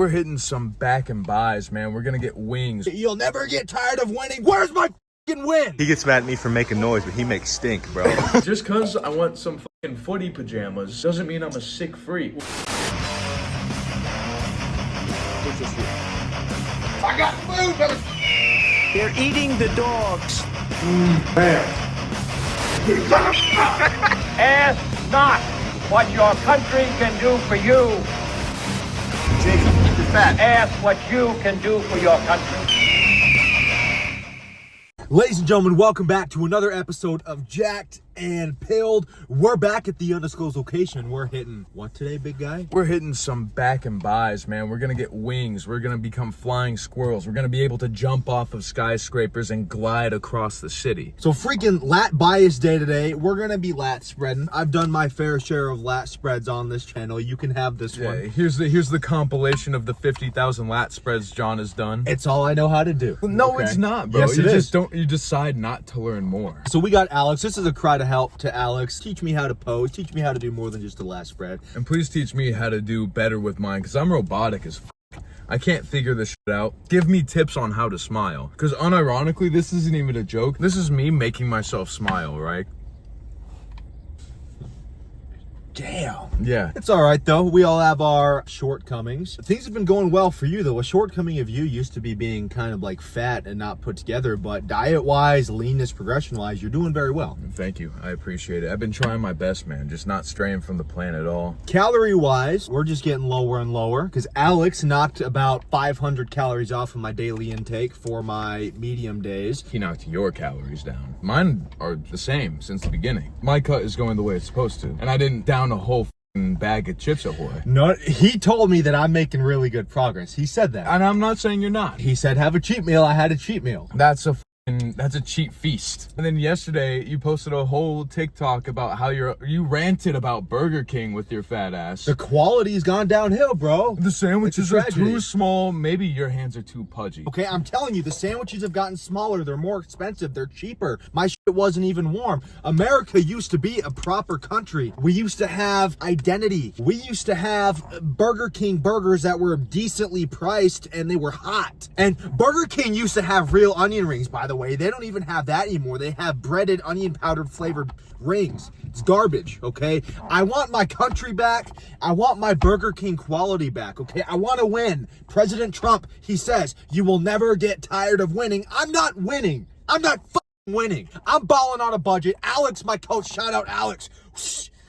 We're hitting some back and buys, man. We're gonna get wings. You'll never get tired of winning. Where's my fucking win? He gets mad at me for making noise, but he makes stink, bro. Just cause I want some fucking footy pajamas doesn't mean I'm a sick freak. I got food, motherfucker. They're eating the dogs. Ask not what your country can do for you. Jacob, you're fat. Ask what you can do for your country. Ladies and gentlemen, welcome back to another episode of Jacked and Pilled. We're back at the undisclosed location. We're hitting what today, big guy? We're hitting some back and buys, man. We're gonna get wings. We're gonna become flying squirrels. We're gonna be able to jump off of skyscrapers and glide across the city. So freaking lat bias day today. We're gonna be lat spreading. I've done my fair share of lat spreads on this channel. You can have this one. Here's the compilation of the 50,000 lat spreads John has done. It's all I know how to do. No, Okay? it's not, bro. Yes, you it just is. don't. You decide not to learn more. So we got Alex. This is a cry to help to Alex. Teach me how to pose. Teach me how to do more than just a lat spread. And please teach me how to do better with mine, because I'm robotic as fuck. I can't figure this shit out. Give me tips on how to smile. Because unironically, this isn't even a joke. This is me making myself smile, right? Damn. Yeah. It's all right, though. We all have our shortcomings. Things have been going well for you, though. A shortcoming of you used to be being kind of like fat and not put together, but diet-wise, leanness, progression-wise, you're doing very well. Thank you. I appreciate it. I've been trying my best, man. Just not straying from the plan at all. Calorie-wise, we're just getting lower and lower because Alex knocked about 500 calories off of my daily intake for my medium days. He knocked your calories down. Mine are the same since the beginning. My cut is going the way it's supposed to. And I didn't down a whole bag of chips ahoy. No, he told me that I'm making really good progress. He said that. And I'm not saying you're not. He said, have a cheat meal. I had a cheat meal. That's a cheap feast. And then yesterday you posted a whole TikTok about how you ranted about Burger King with your fat ass. The quality's gone downhill, bro. The sandwiches are tragedy. too small. Maybe your hands are too pudgy. Okay, I'm telling you, the sandwiches have gotten smaller. They're more expensive. They're cheaper. My shit wasn't even warm. America used to be a proper country. We used to have identity. We used to have Burger King burgers that were decently priced and they were hot. And Burger King used to have real onion rings, by the way. They don't even have that anymore. They have breaded onion powdered flavored rings. It's garbage, okay? I want my country back. I want my Burger King quality back, okay? I want to win. President Trump, he says, you will never get tired of winning. I'm not winning. I'm not fucking winning. I'm balling on a budget. Alex, my coach, shout out Alex.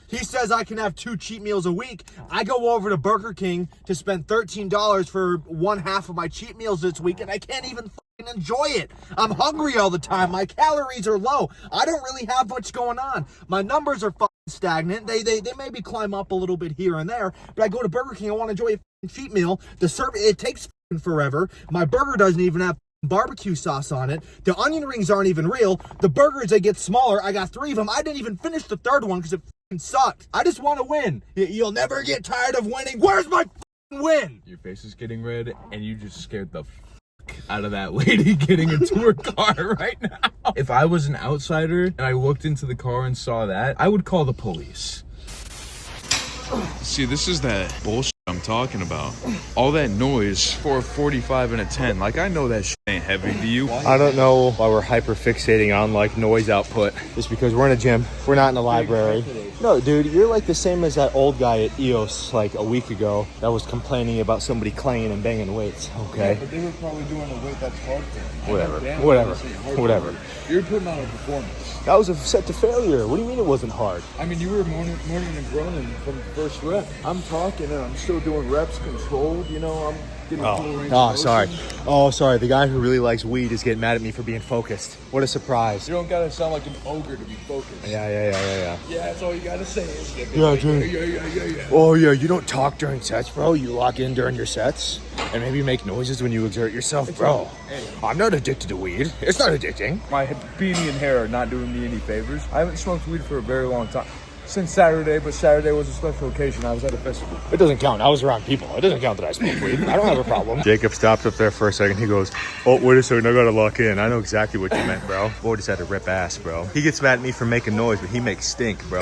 He says I can have 2 cheat meals a week. I go over to Burger King to spend $13 for one half of my cheat meals this week, and I can't even fucking enjoy it. I'm hungry all the time. My calories are low. I don't really have much going on. My numbers are fucking stagnant. They maybe climb up a little bit here and there, but I go to Burger King. I want to enjoy a fucking cheat meal. It takes fucking forever. My burger doesn't even have barbecue sauce on it. The onion rings aren't even real. The burgers, they get smaller. I got 3 of them. I didn't even finish the 3rd one because it fucking sucked. I just want to win. You'll never get tired of winning. Where's my fucking win? Your face is getting red and you just scared the fuck out of that lady getting into her car right now. If I was an outsider and I looked into the car and saw that, I would call the police. See, this is that bullshit I'm talking about. All that noise for a 45 and a 10. Like, I know that shit ain't heavy to you. I don't know why we're hyper fixating on like noise output. Just because we're in a gym, we're not in a library. No, dude, you're like the same as that old guy at EOS like a week ago that was complaining about somebody clanging and banging weights. Okay. Yeah, but they were probably doing a weight that's hard for them. Whatever. You're putting on a performance. That was a set to failure. What do you mean it wasn't hard? I mean, you were moaning and groaning from the first rep. I'm talking and I'm still doing reps controlled. You know, I'm getting full range of sorry. motion. Oh, sorry. The guy who really likes weed is getting mad at me for being focused. What a surprise. You don't gotta sound like an ogre to be focused. Yeah. Yeah, that's all you gotta say is Yeah, dude. Yeah. Oh, yeah, you don't talk during sets, bro. You lock in during your sets and maybe make noises when you exert yourself, bro. I'm not addicted to weed. It's not addicting. My beanie and hair are not doing me any favors. I haven't smoked weed for a very long time. Since Saturday, but Saturday was a special occasion. I was at a festival. It doesn't count. I was around people. It doesn't count that I smoke weed. I don't have a problem. Jacob stopped up there for a second. He goes, oh, wait a second. I gotta lock in. I know exactly what you meant, bro. Boy just had to rip ass, bro. He gets mad at me for making noise, but he makes stink, bro.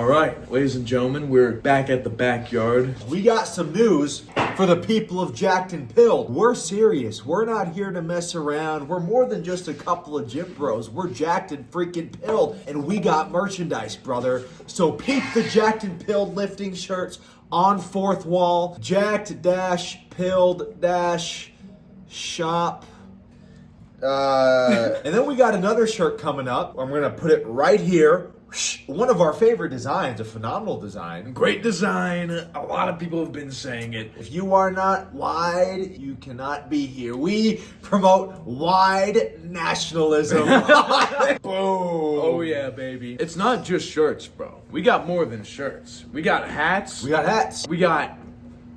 All right, ladies and gentlemen, we're back at the backyard. We got some news for the people of Jacked and Pilled. We're serious. We're not here to mess around. We're more than just a couple of gym bros. We're jacked and freaking pilled, and we got merchandise, brother. So peep the Jacked and Pilled lifting shirts on fourth wall. Jacked-pilled-shop. And then we got another shirt coming up. I'm gonna put it right here. One of our favorite designs, a phenomenal design. Great design. A lot of people have been saying it. If you are not wide, you cannot be here. We promote wide nationalism. Boom. Oh yeah, baby. It's not just shirts, bro. We got more than shirts. We got hats. We got hats. We got...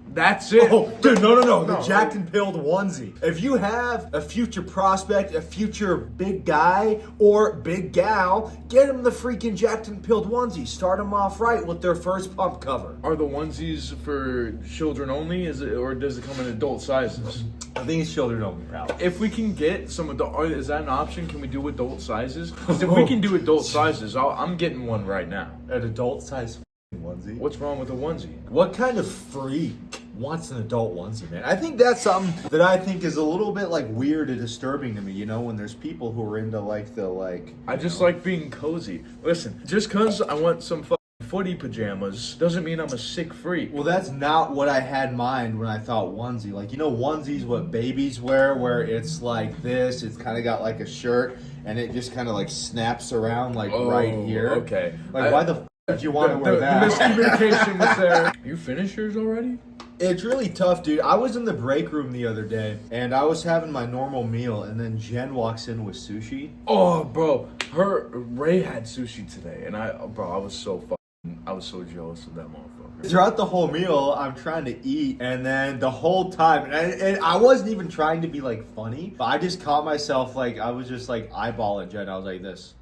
That's it. Oh, dude, no. The Jacked and Pilled onesie. If you have a future prospect, a future big guy or big gal, get them the freaking Jacked and Pilled onesie. Start them off right with their first pump cover. Are the onesies for children only? Is it, or does it come in adult sizes? I think it's children only, pal. If we can get some adult, is that an option? Can we do adult sizes? Because if we can do adult sizes, I'm getting one right now. An adult size onesie? What's wrong with a onesie? What kind of freak wants an adult onesie, man? I think that's something that I think is a little bit like weird and disturbing to me, you know, when there's people who are into I just like being cozy. Listen, just because I want some fucking footy pajamas doesn't mean I'm a sick freak. Well, that's not what I had in mind when I thought onesie. Like, you know, onesies what babies wear, where it's like this, it's kind of got like a shirt, and it just kind of like snaps around like right here. Okay. Like, why the f*** did you want to wear that? The miscommunication was there. You finished yours already? It's really tough, dude. I was in the break room the other day, and I was having my normal meal, and then Jen walks in with sushi. Oh, bro. Ray had sushi today, and I was so jealous of that motherfucker. Throughout the whole meal, I'm trying to eat, and then the whole time, and I wasn't even trying to be like funny, but I just caught myself like I was just like eyeballing Jen. I was like this.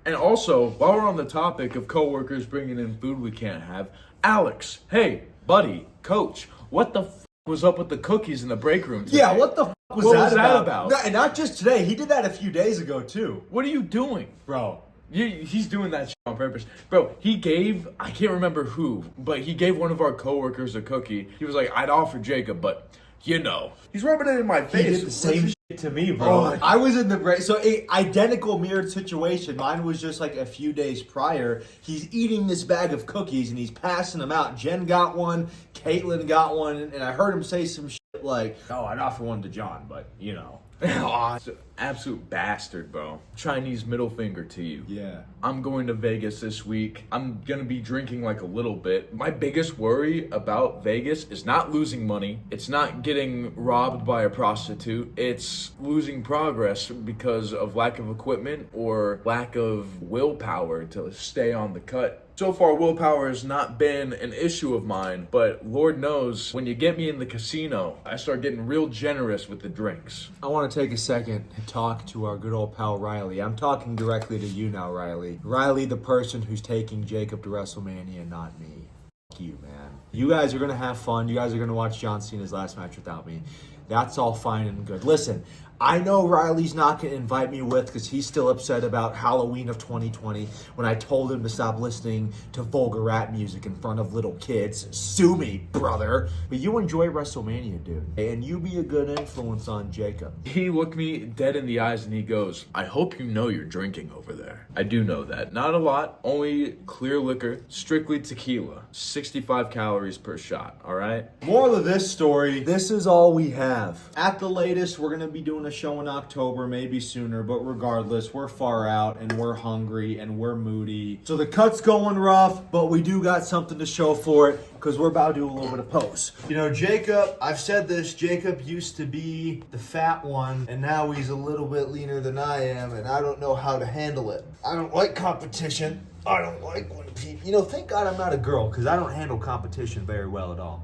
And also, while we're on the topic of coworkers bringing in food we can't have, Alex, hey, buddy, coach, what the f*** was up with the cookies in the break room today? Yeah, what the f*** was What that was that about? about? No, and not just today. He did that a few days ago too, What are you doing? bro. He's doing that shit on purpose. Bro, he gave, I can't remember who, but he gave one of our coworkers a cookie. He was like, I'd offer Jacob, but, you know. He's rubbing it in my He face. did the same shit to me, bro. Oh. I was in the break, so identical mirrored situation. Mine was just like a few days prior. He's eating this bag of cookies and he's passing them out. Jen got one, Caitlin got one, and I heard him say some shit like, "Oh, I'd offer one to John, but you know." Aw, it's an absolute bastard, bro. Chinese middle finger to you. Yeah. I'm going to Vegas this week. I'm gonna be drinking like a little bit. My biggest worry about Vegas is not losing money. It's not getting robbed by a prostitute. It's losing progress because of lack of equipment or lack of willpower to stay on the cut. So far, willpower has not been an issue of mine, but Lord knows, when you get me in the casino, I start getting real generous with the drinks. I want to take a second and talk to our good old pal Riley. I'm talking directly to you now, Riley. Riley, the person who's taking Jacob to WrestleMania, not me. F*** you, man. You guys are going to have fun. You guys are going to watch John Cena's last match without me. That's all fine and good. Listen, I know Riley's not going to invite me with because he's still upset about Halloween of 2020 when I told him to stop listening to vulgar rap music in front of little kids. Sue me, brother. But you enjoy WrestleMania, dude. And you be a good influence on Jacob. He looked me dead in the eyes and he goes, I hope you know you're drinking over there. I do know that. Not a lot, only clear liquor, strictly tequila. 65 calories per shot, all right? Moral of this story, this is all we have. At the latest, we're going to be doing a show in October, maybe sooner, but regardless, we're far out and we're hungry and we're moody. So the cut's going rough, but we do got something to show for it because we're about to do a little bit of pose. You know, Jacob, I've said this, Jacob used to be the fat one and now he's a little bit leaner than I am and I don't know how to handle it. I don't like competition. I don't like when people, you know, thank God I'm not a girl because I don't handle competition very well at all.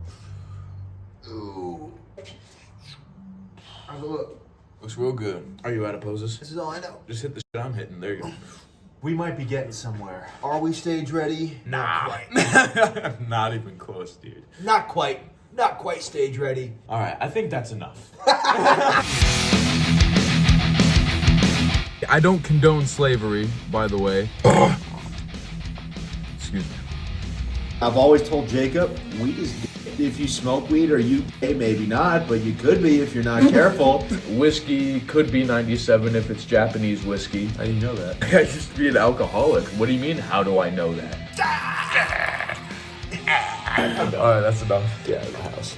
Ooh. Looks real good. Are you out of poses? This is all I know. Just hit the shit I'm hitting. There you go. We might be getting somewhere. Are we stage ready? Nah. Not quite. Not even close, dude. Not quite. Not quite stage ready. All right, I think that's enough. I don't condone slavery, by the way. Excuse me. I've always told Jacob, weed is good. If you smoke weed, are you gay? Maybe not, but you could be if you're not careful. Whiskey could be 97 if it's Japanese whiskey. How do you know that? I used to be an alcoholic. What do you mean, how do I know that? Alright, that's enough. Get out of the house.